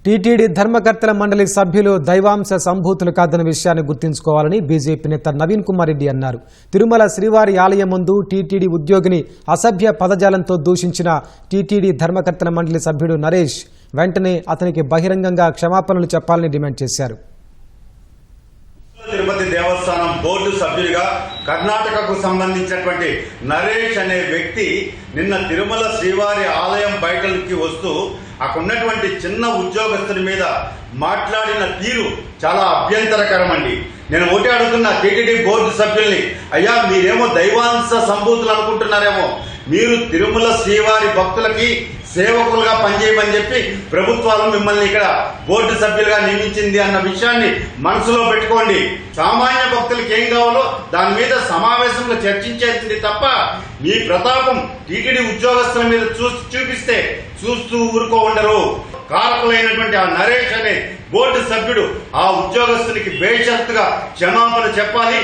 TTD ధర్మకర్తల మండలి సభ్యులు దైవాంశ సంభూతులు కాదన్న విషయాన్ని గుర్తుంచుకోవాలని బీజేపీ నేత నవీన్ కుమార్ రెడ్డి అన్నారు. తిరుమల శ్రీవారి ఆలయం ముందు టీటీడీ ఉద్యోగిని అసభ్య పదజాలంతో దూషించిన టీటీడీ ధర్మకర్తల మండలి సభ్యుడు నరేష్ వెంటనే అతనికి బహిరంగంగా క్షమాపణలు చెప్పాలని డిమాండ్ చేశారు. తిరుపతి దేవస్థానం బోర్డు సభ్యుడిగా కర్ణాటకకు సంబంధించినటువంటి నరేష్ అనే వ్యక్తి నిన్న తిరుమల శ్రీవారి ఆలయం బయటకి వస్తూ అక్కడ ఉన్నటువంటి చిన్న ఉద్యోగస్తుని మీద మాట్లాడిన తీరు చాలా అభ్యంతరకరం అండి. నేను ఒకటి అడుగుతున్నా టీటీడీ బోర్డు సభ్యుల్ని, అయ్యా మీరేమో దైవాంశ సంభూతులు అనుకుంటున్నారేమో, మీరు తిరుమల శ్రీవారి భక్తులకి సేవకులుగా పనిచేయమని చెప్పి ప్రభుత్వాలు మిమ్మల్ని ఇక్కడ బోర్డు సభ్యులుగా నియమించింది అన్న విషయాన్ని మనసులో పెట్టుకోండి. సామాన్య భక్తులకు ఏం కావాలో దాని మీద సమావేశంలో చర్చించేసింది తప్ప మీ ప్రతాపం టీటీడీ ఉద్యోగస్తుల మీద చూపిస్తే చూస్తూ ఊరుకో ఉండరు. కారకులైనటువంటి ఆ నరేష్ అనే బోర్డు సభ్యుడు ఆ ఉద్యోగస్తునికి బేషరతుగా క్షమాపణ చెప్పాలి.